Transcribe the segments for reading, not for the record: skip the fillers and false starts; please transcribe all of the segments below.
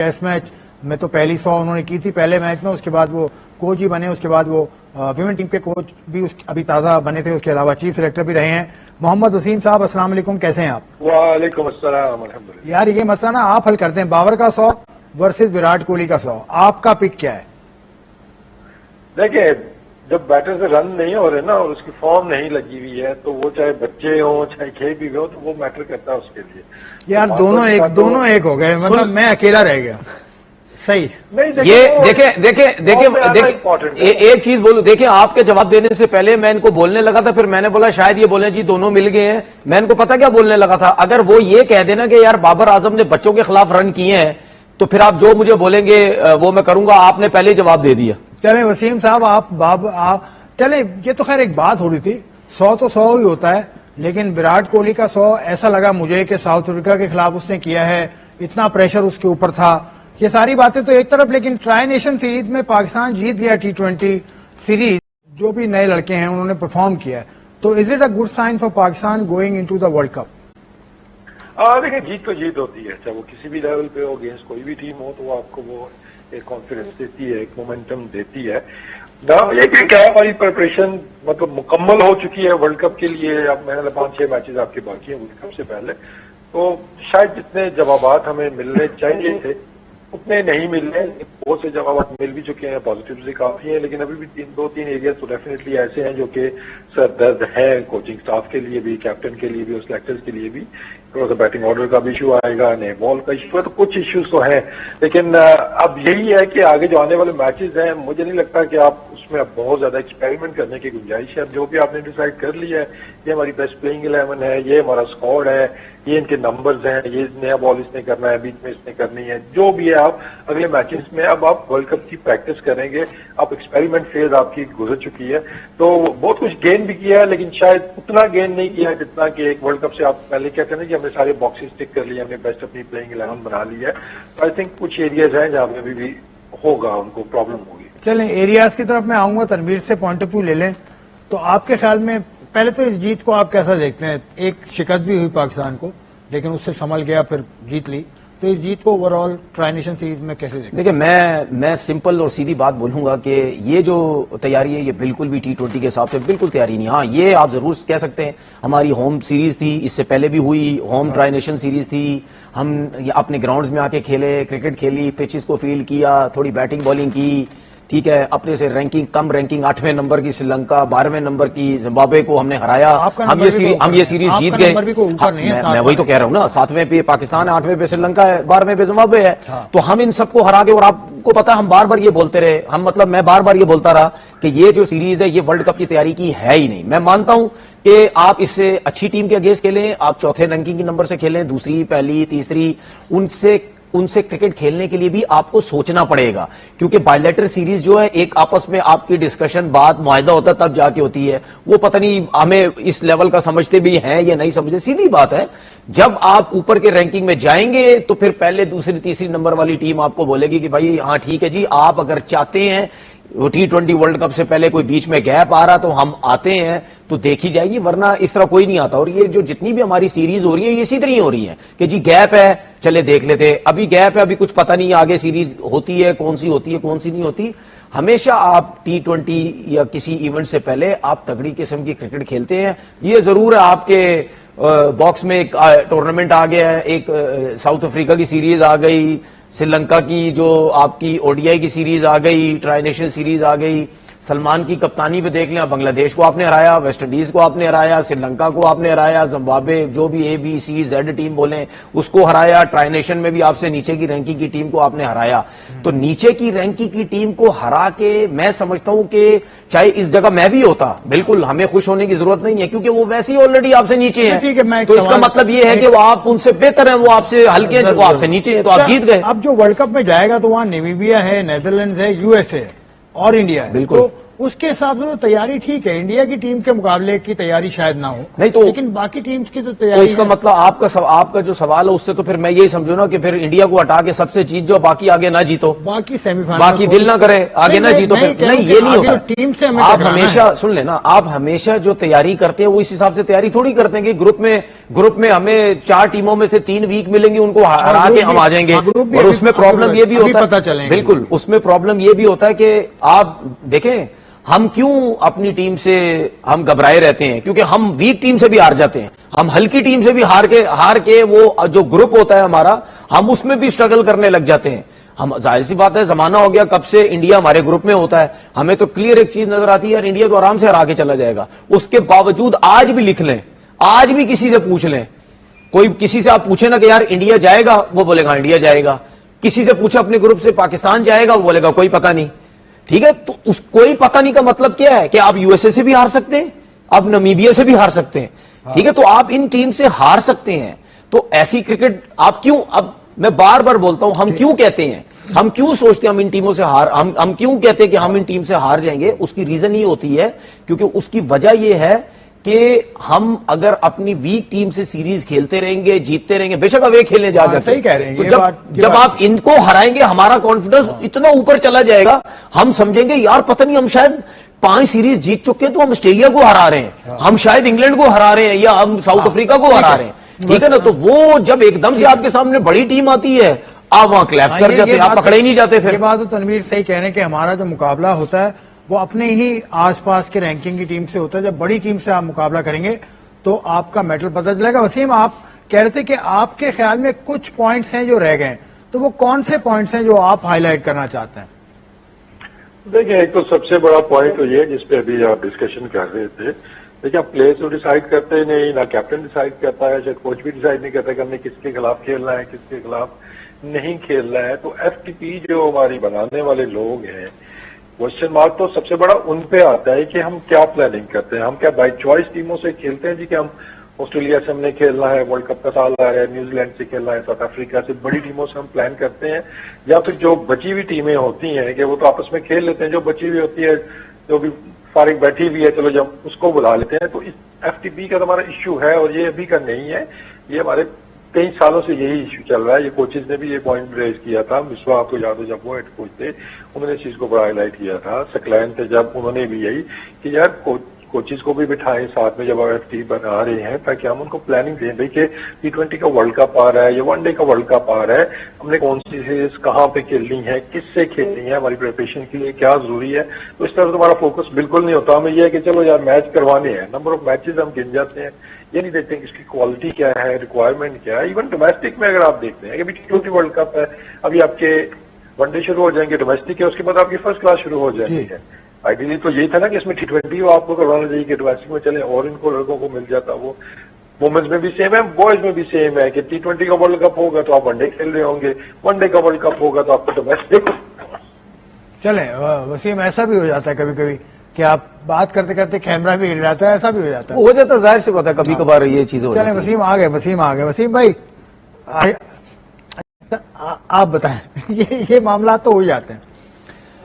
Test match میں تو پہلی 100 انہوں نے کی تھی پہلے میچ میں، اس کے بعد وہ کوچ ہی بنے، اس کے بعد وہ ویمن ٹیم کے کوچ بھی ابھی تازہ بنے تھے، اس کے علاوہ چیف سلیکٹر بھی رہے ہیں۔ محمد وسیم صاحب السلام علیکم، کیسے ہیں آپ؟ وعلیکم السلام الحمدللہ۔ یار یہ مسئلہ نا آپ حل کرتے ہیں، بابر کا 100 ورسز وراٹ کوہلی کا 100، آپ کا پک کیا ہے؟ دیکھیں جب بیٹر سے رن نہیں ہو رہے نا اور اس کی فارم نہیں لگی ہوئی ہے تو وہ چاہے بچے ہوں چاہے کھیل بھی ہو تو وہ میٹر کرتا ہے اس کے لیے۔ یار دونوں ایک ہو گئے، مطلب میں اکیلا رہ گیا۔ صحیح یہ دیکھیں ایک چیز بولو، دیکھیں آپ کے جواب دینے سے پہلے میں ان کو بولنے لگا تھا، پھر میں نے بولا شاید یہ بولیں جی دونوں مل گئے ہیں۔ میں ان کو پتا کیا بولنے لگا تھا، اگر وہ یہ کہہ دینا کہ یار بابر اعظم نے بچوں کے خلاف رن کیے ہیں تو پھر آپ جو مجھے بولیں گے وہ میں کروں گا۔ آپ نے پہلے جواب دے دیا۔ چلیں وسیم صاحب چلیں یہ تو خیر ایک بات ہو رہی تھی، 100 تو 100 ہی ہوتا ہے، لیکن وراٹ کوہلی کا 100 ایسا لگا مجھے کہ ساؤتھ افریقہ کے خلاف اس نے کیا ہے، اتنا پریشر اس کے اوپر تھا، یہ ساری باتیں تو ایک طرف، لیکن ٹرائی نیشن سیریز میں پاکستان جیت گیا T20 سیریز، جو بھی نئے لڑکے ہیں انہوں نے پرفارم کیا ہے، تو is it a good sign for Pakistan going into the world cup? دیکھیں جیت تو جیت ہوتی ہے، چاہے وہ کسی بھی لیول پہ ہو، اگینسٹ کوئی بھی ٹیم ہو تو وہ آپ کو وہ ایک کانفیڈنس دیتی ہے، ایک مومنٹم دیتی ہے۔ یہ کہ کیا ہماری پریپریشن مطلب مکمل ہو چکی ہے ورلڈ کپ کے لیے، اب میں نے 5-6 میچز آپ کے باقی ہیں ورلڈ کپ سے پہلے، تو شاید جتنے جوابات ہمیں ملنے چاہیے تھے اتنے نہیں مل رہے، بہت سے جوابات مل بھی چکے ہیں، پازیٹیو سے کافی ہیں، لیکن ابھی بھی 2-3 ایریاز تو ڈیفینیٹلی ایسے ہیں جو کہ سر درد ہے، کوچنگ سٹاف کے لیے بھی، کیپٹن کے لیے بھی اور سلیکٹرز کے لیے بھی۔ تھوڑا سا بیٹنگ آرڈر کا بھی ایشو آئے گا، نئے بال کا ایشو ہے، تو کچھ ایشوز تو ہیں، لیکن اب یہی ہے کہ آگے جو آنے والے میچز ہیں مجھے نہیں لگتا کہ آپ اس میں اب بہت زیادہ ایکسپیریمنٹ کرنے کی گنجائش ہے۔ اب جو بھی آپ نے ڈیسائیڈ کر لیا ہے، یہ ہماری بیسٹ پلئنگ 11 ہے، یہ ہمارا اسکواڈ ہے، یہ ان کے نمبرز ہیں، یہ نیا بال اس نے کرنا ہے، بیچ میں اس نے کرنی ہے، جو بھی ہے آپ اگلے میچز میں اب آپ ورلڈ کپ کی پریکٹس کریں گے، آپ ایکسپیریمنٹ فیز آپ کی گزر چکی ہے، تو بہت کچھ گین بھی کیا ہے لیکن شاید اتنا گین نہیں کیا ہے جتنا کہ ایک ورلڈ کپ سے آپ پہلے کیا کریں کہ ہم نے سارے باکسز ٹک کر لیے، ہم نے بیسٹ اپنی پلئنگ 11 بنا لی ہے۔ آئی تھنک کچھ ایریاز ہیں جہاں پہ ابھی بھی ہوگا ان کو پرابلم ہوگی۔ چلیں ایریاز کی طرف میں آؤں گا، تنویر سے پوائنٹ آف ویو لے لیں تو آپ کے خیال میں پہلے تو اس جیت کو آپ کیسا دیکھتے ہیں؟ ایک شکست بھی ہوئی پاکستان کو لیکن اس سے سنبھل گیا، پھر جیت لی، تو اس جیت کو over all try nation series میں کیسے دیکھیں؟ دیکھیں میں سمپل اور سیدھی بات بولوں گا کہ یہ جو تیاری ہے یہ بالکل بھی T20 کے حساب سے بالکل تیاری نہیں۔ ہاں یہ آپ ضرور کہہ سکتے ہیں ہماری ہوم سیریز تھی، اس سے پہلے بھی ہوئی، ہوم ٹرائی نیشن سیریز تھی، ہم اپنے گراؤنڈز میں آ کے کھیلے، کرکٹ کھیلی، پچز کو فیل کیا، تھوڑی بیٹنگ بالنگ کی، ٹھیک ہے، اپنے سے کم رینکنگ 8ویں نمبر کی سری لنکا، 12ویں نمبر کی زمبابوے کو ہم نے ہرایا، ہم یہ سیریز جیت گئے۔ میں وہی تو کہہ رہا ہوں نا، 7ویں پہ پاکستان ہے، 8ویں پہ سری لنکا ہے، 12ویں پہ زمبابوے ہے، تو ہم ان سب کو ہرا کے، اور آپ کو پتا ہم بار بار یہ بولتے رہے، میں بار بار یہ بولتا رہا کہ یہ جو سیریز ہے یہ ورلڈ کپ کی تیاری کی ہے ہی نہیں۔ میں مانتا ہوں کہ آپ اس سے اچھی ٹیم کے اگینسٹ کھیلیں، آپ چوتھے رینکنگ کی نمبر سے کھیلیں، دوسری، پہلی، تیسری، ان سے کرکٹ کھیلنے کے لیے بھی آپ کو سوچنا پڑے گا، کیونکہ بائیلیٹرل سیریز جو ہے ایک آپس میں آپ کی ڈسکشن، بات، معاہدہ ہوتا ہے تب جا کے ہوتی ہے، وہ پتہ نہیں ہمیں اس لیول کا سمجھتے بھی ہیں یا نہیں سمجھتے۔ سیدھی بات ہے، جب آپ اوپر کے رینکنگ میں جائیں گے تو پھر پہلے، دوسری، تیسری نمبر والی ٹیم آپ کو بولے گی کہ بھائی ہاں ٹھیک ہے جی، آپ اگر چاہتے ہیں T20 ورلڈ کپ سے پہلے کوئی بیچ میں گیپ آ رہا تو ہم آتے ہیں تو دیکھی جائے گی، ورنہ اس طرح کوئی نہیں آتا۔ اور یہ جو جتنی بھی ہماری سیریز ہو رہی ہے یہ اسی طرح ہی ہو رہی ہے کہ جی گیپ ہے، چلے دیکھ لیتے، ابھی گیپ ہے، ابھی کچھ پتہ نہیں آگے سیریز ہوتی ہے، کون سی نہیں ہوتی۔ ہمیشہ آپ T20 یا کسی ایونٹ سے پہلے آپ تگڑی قسم کی کرکٹ کھیلتے ہیں۔ یہ ضرور ہے آپ کے باکس میں ایک ٹورنامنٹ آ گیا ہے، ایک ساؤتھ افریقہ کی سیریز آ گئی، سری لنکا کی جو آپ کی ODI کی سیریز آ گئی، ٹرائی نیشن سیریز آ گئی، سلمان کی کپتانی پہ دیکھ لیں، بنگلہ دیش کو آپ نے ہرایا، ویسٹ انڈیز کو آپ نے ہرایا، سری لنکا کو آپ نے ہرایا، زمبابوے جو بھی ABC-Z ٹیم بولیں اس کو ہرایا، ٹرائی نیشن میں بھی آپ سے نیچے کی رینکنگ کی ٹیم کو آپ نے ہرایا۔ تو نیچے کی رینکنگ کی ٹیم کو ہرا کے میں سمجھتا ہوں کہ چاہے اس جگہ میں بھی ہوتا، بالکل ہمیں خوش ہونے کی ضرورت نہیں ہے، کیونکہ وہ ویسے ہی آلریڈی آپ سے نیچے ہیں، تو اس کا مطلب یہ ہے کہ وہ آپ ان سے بہتر ہیں، وہ آپ سے ہلکے ہیں، وہ آپ سے نیچے ہیں، تو آپ جیت گئے۔ اب جو ورلڈ کپ میں جائے گا تو وہاں نیمیبیا ہے، نیدرلینڈز ہے، USA اور انڈیا ہے، بالکل اس کے حساب سے تو تیاری ٹھیک ہے، انڈیا کی ٹیم کے مقابلے کی تیاری شاید نہ ہو، نہیں تو لیکن باقی ٹیمز کی تو تو تیاری اس کا مطلب آپ کا جو سوال ہے اس سے تو پھر میں یہی سمجھوں نا کہ پھر انڈیا کو ہٹا کے سب سے جیت جو باقی آگے نہ جیتو، باقی سیمی فائنل باقی دل نہ کرے آگے نہ جیتو، پھر نہیں یہ نہیں ہوتا ٹیم سے ہمیں آپ ٹکرانا ہے۔ ہمیشہ سن لینا، آپ ہمیشہ جو تیاری کرتے ہیں وہ اس حساب سے تیاری تھوڑی کرتے ہیں کہ گروپ میں ہمیں 4 ٹیموں میں سے 3 ویک ملیں گی، ان کو ہرا کے ہم آ جائیں گے، اور اس میں پرابلم یہ بھی ہوتا ہے، بالکل اس میں پرابلم یہ بھی ہوتا ہے کہ آپ دیکھیں ہم کیوں اپنی ٹیم سے ہم گھبرائے رہتے ہیں، کیونکہ ہم ویک ٹیم سے بھی ہار جاتے ہیں، ہم ہلکی ٹیم سے بھی ہار کے وہ جو گروپ ہوتا ہے ہمارا، ہم اس میں بھی سٹرگل کرنے لگ جاتے ہیں۔ ہم ظاہر سی بات ہے زمانہ ہو گیا کب سے انڈیا ہمارے گروپ میں ہوتا ہے، ہمیں تو کلیئر ایک چیز نظر آتی ہے یار انڈیا تو آرام سے ہرا کے چلا جائے گا، اس کے باوجود آج بھی لکھ لیں، آج بھی کسی سے پوچھ لیں، کوئی کسی سے آپ پوچھیں نا کہ یار انڈیا جائے گا، وہ بولے گا انڈیا جائے گا، کسی سے پوچھا اپنے گروپ سے پاکستان جائے گا، وہ بولے گا کوئی پتہ نہیں، ٹھیک ہے؟ تو اس کوئی پتہ نہیں کا مطلب کیا ہے کہ آپ یو ایس اے سے بھی ہار سکتے ہیں، آپ نمیبیا سے بھی ہار سکتے ہیں، ٹھیک ہے؟ تو آپ ان ٹیم سے ہار سکتے ہیں، تو ایسی کرکٹ آپ کیوں، اب میں بار بار بولتا ہوں ہم کیوں کہتے ہیں، ہم کیوں سوچتے ہیں ہم ان ٹیموں سے ہم کیوں کہتے ہیں کہ ہم ان ٹیم سے ہار جائیں گے، اس کی ریزن یہ ہوتی ہے کیونکہ اس کی وجہ یہ ہے کہ ہم اگر اپنی ویک ٹیم سے سیریز کھیلتے رہیں گے، جیتتے رہیں گے، بے شک اوے کھیلنے جا جاتے صحیح کہہ رہے ہیں، تو یہ جب آپ ان کو ہرائیں گے ہمارا کانفیڈنس اتنا اوپر چلا جائے گا، ہم سمجھیں گے یار پتہ نہیں ہم شاید 5 سیریز جیت چکے ہیں تو ہم آسٹریلیا کو ہرا رہے ہیں، ہم شاید انگلینڈ کو ہرا رہے ہیں یا ہم ساؤتھ افریقہ کو ہرا رہے ہیں، ٹھیک ہے نا؟ تو وہ جب ایک دم سے آپ کے سامنے بڑی ٹیم آتی ہے آپ وہاں کلیپس کر جاتے ہیں، آپ پکڑے ہی نہیں جاتے پھر۔ یہ بات تو تنویر صحیح کہہ رہے ہیں کہ ہمارا جو مقابلہ ہوتا ہے وہ اپنے ہی آس پاس کے رینکنگ کی ٹیم سے ہوتا ہے، جب بڑی ٹیم سے آپ مقابلہ کریں گے تو آپ کا میٹل پتہ چلے گا۔ وسیم آپ کہہ رہے تھے کہ آپ کے خیال میں کچھ پوائنٹس ہیں جو رہ گئے ہیں، تو وہ کون سے پوائنٹس ہیں جو آپ ہائی لائٹ کرنا چاہتے ہیں؟ دیکھیں ایک تو سب سے بڑا پوائنٹ تو یہ جس پہ ابھی آپ ڈسکشن کر رہے تھے، دیکھیں آپ پلیئرز تو ڈیسائیڈ کرتے نہیں، نہ کیپٹن ڈیسائیڈ کرتا ہے، شاید کوچ بھی ڈیسائیڈ نہیں کرتا کہ ہم نے کس کے خلاف کھیلنا ہے کس کے خلاف نہیں کھیلنا ہے۔ تو ایف ٹی پی جو ہماری بنانے والے لوگ ہیں، کوشچن مارک تو سب سے بڑا ان پہ آتا ہے کہ ہم کیا پلاننگ کرتے ہیں، ہم کیا بائی چوائس ٹیموں سے کھیلتے ہیں جی کہ ہم آسٹریلیا سے ہم نے کھیلنا ہے، ورلڈ کپ کا سال آ رہا ہے، نیوزی لینڈ سے کھیلنا ہے، ساؤتھ افریقہ سے، بڑی ٹیموں سے ہم پلان کرتے ہیں، یا پھر جو بچی ہوئی ٹیمیں ہوتی ہیں کہ وہ تو آپس میں کھیل لیتے ہیں، جو بچی ہوئی ہوتی ہے جو بھی فارغ بیٹھی ہوئی ہے چلو جب اس کو بلا لیتے ہیں۔ تو اس ایف ٹی پی کا تو ہمارا ایشو ہے، اور یہ ابھی کا نہیں ہے، یہ ہمارے کئی سالوں سے یہی ایشو چل رہا ہے۔ یہ کوچز نے بھی یہ پوائنٹ ریز کیا تھا، مصباح آپ کو یاد ہو جب وہ ہیڈ کوچ تھے انہوں نے اس چیز کو بڑا ہائی لائٹ کیا تھا، سکلین تھے جب انہوں نے بھی یہی کہ یار کوچز کو بھی بٹھائیں ساتھ میں جب ایف ٹی بنا رہے ہیں تاکہ ہم ان کو پلاننگ دیں بھائی کہ T20 کا ورلڈ کپ آ رہا ہے یا ون ڈے کا ورلڈ کپ آ رہا ہے، ہم نے کون سی سیریز کہاں پہ کھیلنی ہے، کس سے کھیلنی ہے، ہماری پریپریشن کے لیے کیا ضروری ہے۔ تو اس طرح تمہارا فوکس بالکل نہیں ہوتا، ہمیں یہ ہے کہ چلو یار میچ کروانے ہیں، نمبر آف میچز ہم گن جاتے ہیں، یہ نہیں دیکھتے ہیں کہ اس کی کوالٹی کیا ہے، ریکوائرمنٹ کیا ہے۔ ایون ڈومیسٹک میں اگر آپ دیکھتے ہیں کہ ابھی T20 ورلڈ کپ ہے، ابھی آپ کے ون ڈے شروع ہو جائیں گے، ڈومیسٹک ہے، اس کے بعد آپ کی فرسٹ کلاس شروع ہو جائیں گے۔ آئیڈیلی تو یہی تھا نا کہ اس میں T20 آپ کو کروانا چاہیے کہ ڈومیسٹک میں چلیں، اور ان کو لڑکوں کو مل جاتا وہ وومنز میں بھی سیم ہے، بوائز میں بھی سیم ہے کہ T20 کا ورلڈ کپ ہوگا تو آپ ون ڈے کھیل رہے ہوں گے، ون ڈے کا ورلڈ کپ ہوگا تو آپ کو ڈومیسٹک۔ چلیں وسیم ایسا بھی ہو جاتا ہے کبھی کبھی کہ آپ بات کرتے کرتے کیمرہ بھی ہل جاتا ہے، ایسا بھی ہو جاتا ہے، ہو جاتا ہے، ظاہر سے بات ہے کبھی کبھار یہ چیزیں ہو چلیں جاتی ہیں۔ وسیم آ گئے وسیم بھائی آپ بتائیں یہ معاملات تو ہو جاتے ہیں،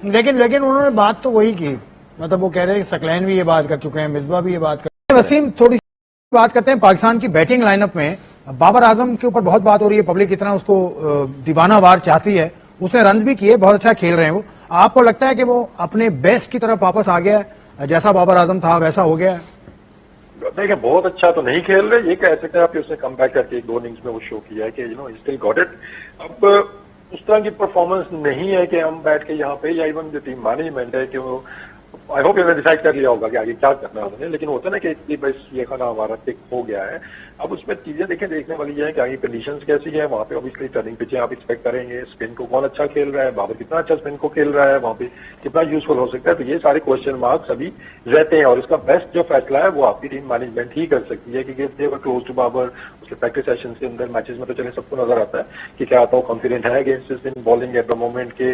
لیکن انہوں نے بات تو وہی کی، مطلب وہ کہہ رہے ہیں کہ سکلین بھی یہ بات کر چکے ہیں، مصباح بھی یہ بات کر چکے ہیں۔ وسیم تھوڑی سی بات کرتے ہیں پاکستان کی بیٹنگ لائن اپ میں، بابر اعظم کے اوپر بہت بات ہو رہی ہے، پبلک اتنا اس کو دیوانہ وار چاہتی ہے، اس نے رنز بھی کیے، بہت اچھا کھیل رہے ہیں وہ، آپ کو لگتا ہے کہ وہ اپنے بیسٹ کی طرف واپس آ گیا ہے، جیسا بابر اعظم تھا ویسا ہو گیا ہے؟ دیکھیں بہت اچھا تو نہیں کھیل رہے، یہ کہہ سکتے ہیں آپ کہ اس نے کم بیک کر کے ایک دو اننگز میں وہ شو کیا ہے کہ اسٹل گاٹ اٹ۔ اب اس طرح کی پرفارمنس نہیں ہے کہ ہم بیٹھ کے یہاں پہ، یا ایون جو ٹیم مینجمنٹ ہے کہ وہ آئی ہوپ انہوں نے ڈیسائڈ کر لیا ہوگا کہ آگے کیا کرنا ہے انہوں نے، لیکن ہوتا ہے نا کہ بس یہ کھانا ہمارا ٹک ہو گیا ہے۔ اب اس میں چیزیں دیکھنے والی یہ ہے کہ آگے کنڈیشنز کیسی ہیں، وہاں پہ obviously ٹرننگ پچیں آپ ایکسپیکٹ کریں گے، اسپن کو کون اچھا کھیل رہا ہے، بابر کتنا اچھا اسپن کو کھیل رہا ہے، وہاں پہ کتنا یوزفل ہو سکتا ہے، تو یہ سارے کوشچن مارکس ابھی رہتے ہیں، اور اس کا بیسٹ جو فیصلہ ہے وہ آپ کی ٹیم مینجمنٹ ہی کر سکتی ہے، کیونکہ دے ور کلوز ٹو بابر، اس کے پریکٹس سیشنز کے اندر میچز میں تو چلے سب کو نظر آتا ہے کہ کیا آتا ہو کانفیڈنٹ ہے اگینسٹ ان بالنگ ایٹ دا مومنٹ، کہ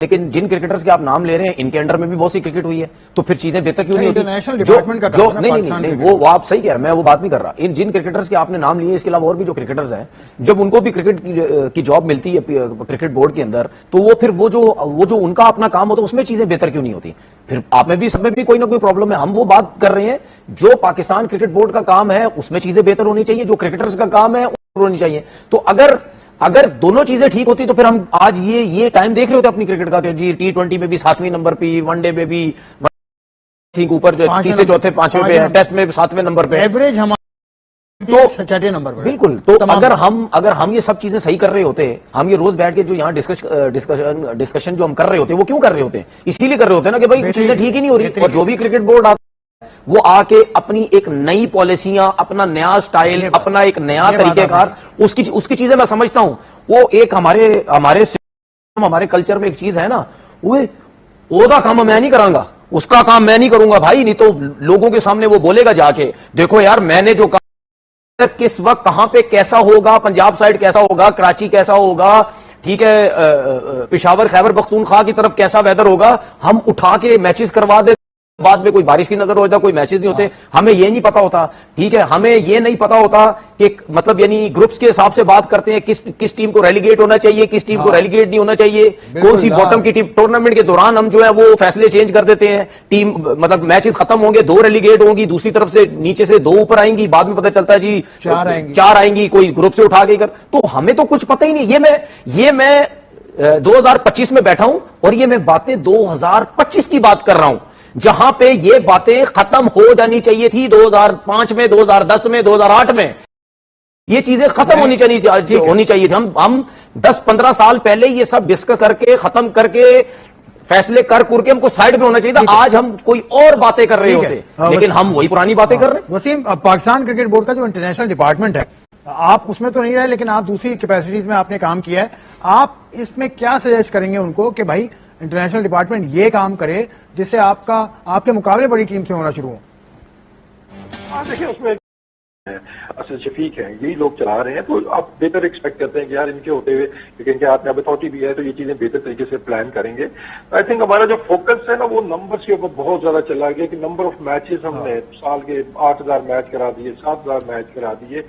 لیکن جن کرکٹرز کے آپ نام لے رہے ہیں ان کے انڈر میں بھی بہت سی کرکٹ ہوئی ہے, تو پھر چیزیں بہتر کیوں نہیں ہوتی؟ انٹرنیشنل ڈپارٹمنٹ کا کام ہے نا پاکستان نہیں, وہ آپ صحیح کہہ رہے ہیں, میں وہ بات نہیں کر رہا. ان جن کرکٹرز کے آپ نے نام لیے, اس کے علاوہ اور بھی جو کرکٹرز ہیں, جب ان کو بھی کرکٹ کی جاب ملتی ہے کرکٹ بورڈ کے اندر, تو وہ پھر وہ جو ان کا اپنا کام ہوتا ہے اس میں چیزیں بہتر کیوں نہیں ہوتی؟ پھر آپ میں بھی سب میں بھی کوئی نہ کوئی پرابلم ہے. ہم وہ بات کر رہے ہیں جو پاکستان کرکٹ بورڈ کا کام ہے اس میں چیزیں بہتر ہونی چاہیے, جو کرکٹرز کا کام ہے ہونی چاہیے. تو اگر دونوں چیزیں ٹھیک ہوتی تو پھر ہم آج یہ ٹائم دیکھ رہے ہوتے اپنی کرکٹ کا کہ جی T20 میں بھی 7ویں نمبر پہ, ون ڈے میں بھی ٹھیک اوپر تیسرے چوتھے پانچویں پہ, ٹیسٹ میں 7ویں نمبر پہ, ایوریج ہمارا تو 6 نمبر پر. بالکل. تو اگر ہم یہ سب چیزیں صحیح کر رہے ہوتے, ہم یہ روز بیٹھ کے جو یہاں ڈسکشن جو ہم کر رہے ہوتے, وہ کیوں کر رہے ہوتے ہیں؟ اسی لیے کر رہے ہوتے ہیں نا کہ بھائی چیزیں ٹھیک ہی نہیں ہو رہی. اور جو بھی کرکٹ بورڈ وہ آ کے اپنی ایک نئی پالیسیاں, اپنا نیا سٹائل, اپنا ایک نیا طریقہ کار, اس کی چیزیں میں سمجھتا ہوں. وہ ایک ہمارے کلچر میں ایک چیز ہے نا, وہ کام میں نہیں کراں گا, اس کا کام میں نہیں کروں گا بھائی, نہیں تو لوگوں کے سامنے وہ بولے گا جا کے, دیکھو یار میں نے جو کہا, کس وقت کہاں پہ کیسا ہوگا, پنجاب سائڈ کیسا ہوگا, کراچی کیسا ہوگا, ٹھیک ہے, پشاور خیبر پختونخوا کی طرف کیسا ویدر ہوگا, ہم اٹھا کے میچز کروا دے. بعد میں کوئی بارش کی نظر ہوتا, کوئی میچز نہیں ہوتے, ہمیں یہ نہیں پتا ہوتا. ٹھیک ہے, ہمیں یہ نہیں پتا ہوتا کہ مطلب یعنی گروپس کے حساب سے بات کرتے ہیں, کس ٹیم کو ریلیگیٹ ہونا چاہیے, کس ٹیم کو ریلیگیٹ نہیں ہونا چاہیے, کون سی باٹم کی ٹیم. ٹورنامنٹ کے دوران ہم جو ہے وہ فیصلے چینج کر دیتے ہیں. ٹیم مطلب میچز ختم ہوں گے, 2 ریلیگیٹ ہوں گی, دوسری طرف سے نیچے سے 2 اوپر آئیں گی, بعد میں پتہ چلتا ہے جی 4 آئیں گی, کوئی گروپ سے اٹھا کے کر. تو ہمیں تو کچھ پتہ ہی نہیں. یہ میں 2025 میں بیٹھا ہوں اور یہ میں باتیں 2025 کی بات کر رہا ہوں, جہاں پہ یہ باتیں ختم ہو جانی چاہیے تھی 2005 میں, 2010 میں, 2008 میں. یہ چیزیں ختم ہونی چاہیے تھی. ہم 10-15 سال پہلے یہ سب ڈسکس کر کے, ختم کر کے, فیصلے کر کے ہم کو سائڈ میں ہونا چاہیے تھا. آج ہم کوئی اور باتیں کر رہے ہوتے, لیکن ہم وہی پرانی باتیں کر رہے ہیں. وسیم, پاکستان کرکٹ بورڈ کا جو انٹرنیشنل ڈپارٹمنٹ ہے, آپ اس میں تو نہیں رہے, لیکن آپ دوسری کیپیسٹیز میں آپ نے کام کیا ہے. آپ اس میں کیا سجیسٹ کریں گے ان کو کہ بھائی انٹرنیشنل ڈپارٹمنٹ یہ کام کرے جس سے آپ کے مقابلے بڑی ٹیم سے ہونا شروع ہو؟ دیکھیں اس میں اصل شفیق ہیں, یہی لوگ چلا رہے ہیں, تو آپ بہتر ایکسپیکٹ کرتے ہیں کہ یار ان کے ہوتے ہوئے, لیکن کہ آپ نے اب اتھارٹی بھی ہے تو یہ چیزیں بہتر طریقے سے پلان کریں گے. آئی تھنک ہمارا جو فوکس ہے نا وہ نمبرز کے اوپر بہت زیادہ چلا گیا کہ نمبر آف میچز ہم نے سال کے 8000 میچ کرا دیے, 7000 میچ کرا دیے.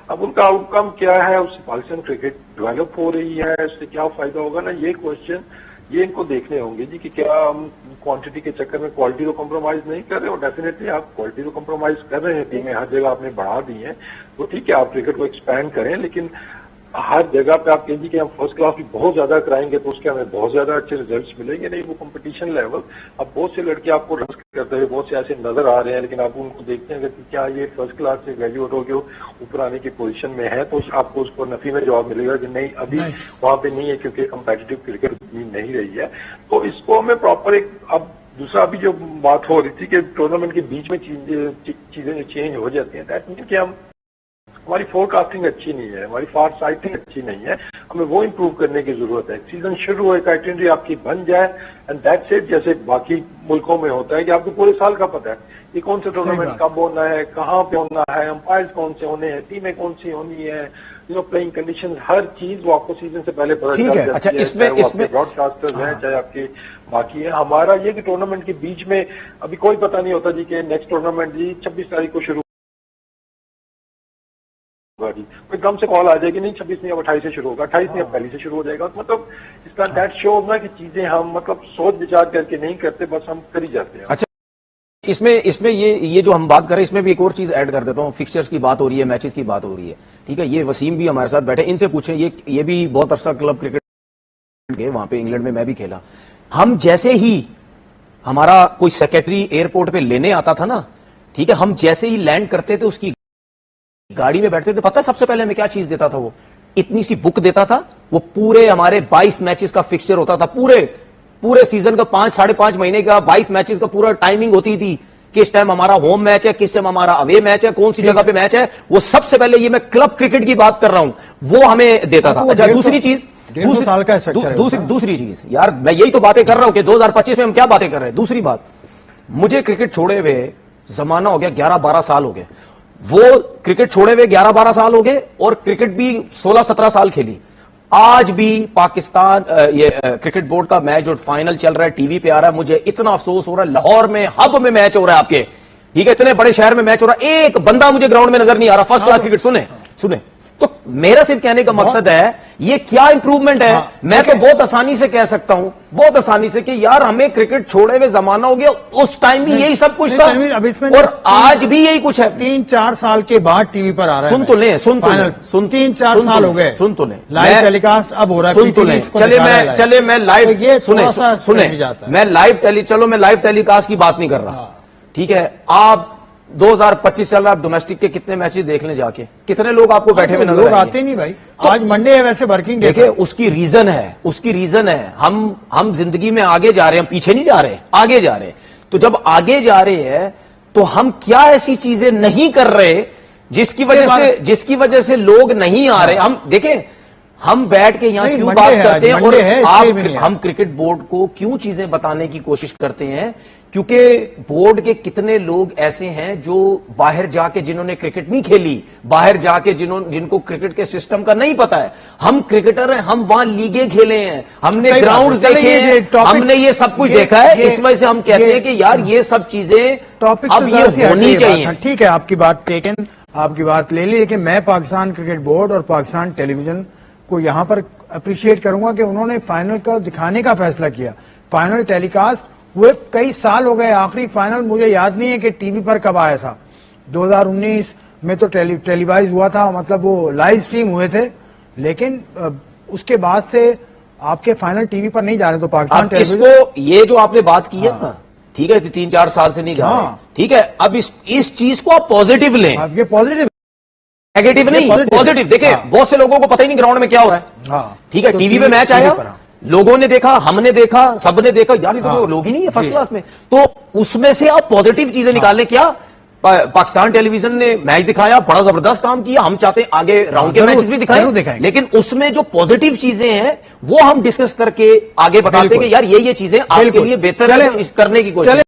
اب ان کا آؤٹ کم کیا ہے, اس سے پاکستان کرکٹ ڈیولپ ہو رہی ہے, اس سے کیا فائدہ ہوگا نا, یہ کوشچن یہ ان کو دیکھنے ہوں گے جی کہ کیا ہم کوانٹٹی کے چکر میں کوالٹی تو کمپرومائز نہیں کر رہے. اور ڈیفینیٹلی آپ کوالٹی تو کمپرومائز کر رہے ہیں, ٹیمیں ہر جگہ آپ نے بڑھا دی ہیں, تو ٹھیک ہے آپ کرکٹ کو ایکسپینڈ کریں, لیکن ہر جگہ پہ آپ کہیں کہ ہم فرسٹ کلاس بھی بہت زیادہ کرائیں گے تو اس کے ہمیں بہت زیادہ اچھے ریزلٹس ملیں گے نہیں. وہ کمپٹیشن لیول, اب بہت سے لڑکے آپ کو رسک کرتے ہوئے بہت سے ایسے نظر آ رہے ہیں, لیکن آپ ان کو دیکھتے ہیں کہ کیا یہ فرسٹ کلاس سے گریجویٹ ہو کے اوپر آنے کی پوزیشن میں ہے, تو آپ کو اس کو نفی میں جواب ملے گا کہ نہیں ابھی وہاں پہ نہیں ہے کیونکہ کمپیٹیٹو کرکٹ اتنی نہیں رہی ہے. تو اس کو ہمیں پراپر ایک, اب دوسرا ابھی جو بات ہو رہی تھی کہ ٹورنامنٹ کے بیچ میں چیزیں جو چینج ہو جاتی ہیں, دیٹ مین کہ ہماری فور کاسٹنگ اچھی نہیں ہے, ہماری فار سائٹنگ اچھی نہیں ہے, ہمیں وہ امپروو کرنے کی ضرورت ہے. سیزن شروع ہو, ایک آئٹنری آپ کی بن جائے اینڈ دیٹس اٹ, جیسے باقی ملکوں میں ہوتا ہے کہ آپ کو پورے سال کا پتہ ہے یہ کون سے ٹورنامنٹ کب ہونا ہے, کہاں پہ ہونا ہے, امپائرز کون سے ہونے ہیں, ٹیمیں کون سی ہونی ہے, پلئنگ کنڈیشن, ہر چیز وہ آپ کو سیزن سے پہلے پتہ چل جاتی ہے. چاہے وہ آپ کے براڈ کاسٹرز ہیں, چاہے آپ کے باقی ہیں. ہمارا یہ کہ ٹورنامنٹ کے بیچ میں ابھی کوئی پتہ نہیں ہوتا جی کہ نیکسٹ ٹورنامنٹ جی 26 تاریخ کو شروع جی, کوئی کم سے کال آ جائے گی نہیں 26 نہیں اب 28 سے شروع ہوگا, 28 نہیں اب پہلی سے شروع ہو جائے گا. مطلب اس کا دیٹ شوز نا کہ چیزیں ہم مطلب سوچ بچار کر کے نہیں کرتے, بس ہم کر ہی جاتے ہیں. اچھا, اس میں یہ جو ہم بات کر رہے ہیں اس میں بھی ایک اور چیز ایڈ کر دیتا ہوں. فکسچرز کی بات ہو رہی ہے, میچز کی بات ہو رہی ہے, ٹھیک ہے, یہ وسیم بھی ہمارے ساتھ بیٹھے, ان سے پوچھیں, یہ بھی بہت عرصہ کلب کرکٹ کے وہاں پہ انگلینڈ میں بھی کھیلا. ہم جیسے ہی ہمارا کوئی سیکرٹری ایئرپورٹ پہ لینے آتا تھا نا, ٹھیک ہے, ہم جیسے ہی لینڈ کرتے تھے اس کی گاڑی میں بیٹھتے تھے, پتہ سب سے پہلے ہمیں کیا چیز دیتا تھا, وہ اتنی سی بک دیتا تھا, وہ پورے ہمارے 22 میچز کا فکسچر ہوتا تھا, پورے سیزن کا 5-5.5 مہینے کا 22 میچز کا پورا ٹائمنگ ہوتی تھی, کس ٹائم ہمارا ہوم میچ ہے, کس ٹائم ہمارا اوے میچ ہے, کون سی جگہ پہ میچ ہے, وہ سب سے پہلے, یہ میں کلب کرکٹ کی بات کر رہا ہوں, وہ ہمیں دیتا تھا. اچھا, دوسری چیز یار, میں یہی تو باتیں کر رہا ہوں کہ 2025 میں ہم کیا باتیں کر رہے ہیں. دوسری بات, مجھے کرکٹ چھوڑے ہوئے زمانہ ہو گیا 11-12 سال ہو گئے, وہ کرکٹ چھوڑے ہوئے 11-12 سال ہو گئے, اور کرکٹ بھی 16-17 سال کھیلی. آج بھی پاکستان یہ کرکٹ بورڈ کا میچ جو فائنل چل رہا ہے ٹی وی پہ آ رہا ہے, مجھے اتنا افسوس ہو رہا ہے, لاہور میں ہب میں میچ ہو رہا ہے آپ کے, ٹھیک ہے, اتنے بڑے شہر میں میچ ہو رہا ہے, ایک بندہ مجھے گراؤنڈ میں نظر نہیں آ رہا. فرسٹ کلاس کرکٹ سنیں. تو میرا صرف کہنے کا مقصد ہے یہ کیا امپروومنٹ ہے. میں تو بہت آسانی سے کہہ سکتا ہوں, بہت آسانی سے, کہ یار ہمیں کرکٹ چھوڑے ہوئے زمانہ ہو گیا, اس ٹائم بھی یہی سب کچھ تھا اور آج بھی یہی کچھ ہے. 3-4 سال کے بعد ٹی وی پر آ رہا ہے. سن تو لیں, 3-4 سال ہو گئے, سن تو لیں, لائیو ٹیلی کاسٹ اب ہو رہا ہے. سن تو لیں, چلے میں لائیو سنیں, میں لائیو ٹیلی کاسٹ کی بات نہیں کر رہا, ٹھیک ہے. آپ 2025 چل رہا ہے, ڈومیسٹک کے کتنے میچز دیکھنے جا کے, کتنے لوگ آپ کو بیٹھے ہوئے نظر آتے نہیں بھائی. آج منڈے ہے ویسے ورکنگ ڈے. دیکھیں اس کی ریزن ہے, ہم زندگی میں آگے جا رہے ہیں, ہم پیچھے نہیں جا رہے, آگے جا رہے ہیں. تو جب آگے جا رہے ہیں تو ہم کیا ایسی چیزیں نہیں کر رہے جس کی وجہ سے لوگ نہیں آ رہے. ہم دیکھیں, ہم بیٹھ کے یہاں کیوں بات کرتے ہیں اور ہم کرکٹ بورڈ کو کیوں چیزیں بتانے کی کوشش کرتے ہیں, کیونکہ بورڈ کے کتنے لوگ ایسے ہیں جو باہر جا کے, جنہوں نے کرکٹ نہیں کھیلی, باہر جا کے جن کو کرکٹ کے سسٹم کا نہیں پتا ہے. ہم کرکٹر ہیں, ہم وہاں لیگیں کھیلے ہیں, ہم نے گراؤنڈز دیکھے ہیں, ہم نے یہ سب کچھ دیکھا ہے. اس وجہ سے ہم کہتے ہیں کہ یار یہ سب چیزیں اب یہ ہونی چاہیے. ٹھیک ہے, آپ کی بات ٹیکن, آپ کی بات لے لی, لیکن میں پاکستان کرکٹ بورڈ اور پاکستان ٹیلی ویژن کو یہاں پر اپریشیٹ کروں گا کہ انہوں نے فائنل کا دکھانے کا فیصلہ کیا. فائنل ٹیلی کاسٹ ہوئے کئی سال ہو گئے, آخری فائنل مجھے یاد نہیں ہے کہ ٹی وی پر کب آیا تھا. 2019 میں تو ٹیلی وائز ہوا تھا, مطلب وہ لائیو سٹریم ہوئے تھے, لیکن اس کے بعد سے آپ کے فائنل ٹی وی پر نہیں جا رہے. تو پاکستان ٹیلی اس کو یہ جو آپ نے بات کی ہے نا, ٹھیک ہے, 3-4 سال سے نہیں جا رہے, ٹھیک ہے, اب اس چیز کو آپ پازیٹیو لیں, یہ پازیٹیو نیگیٹو نہیں, پازیٹیو. دیکھیں بہت سے لوگوں کو پتہ ہی نہیں گراؤنڈ میں کیا ہو رہا ہے, ٹھیک ہے, ٹی وی پہ میچ آیا, لوگوں نے دیکھا, ہم نے دیکھا, سب نے دیکھا, یار یہ تو لوگ ہی نہیں ہے فرسٹ کلاس میں. تو اس میں سے آپ پازیٹیو چیزیں نکالیں. کیا پاکستان ٹیلی ویژن نے میچ دکھایا, بڑا زبردست کام کیا, ہم چاہتے ہیں آگے راؤنڈ کے میچز بھی دکھائیں, لیکن اس میں جو پازیٹیو چیزیں ہیں وہ ہم ڈسکس کر کے آگے بتاتے ہیں کہ یار یہ چیزیں آپ کے لیے بہتر ہے, کرنے کی کوشش.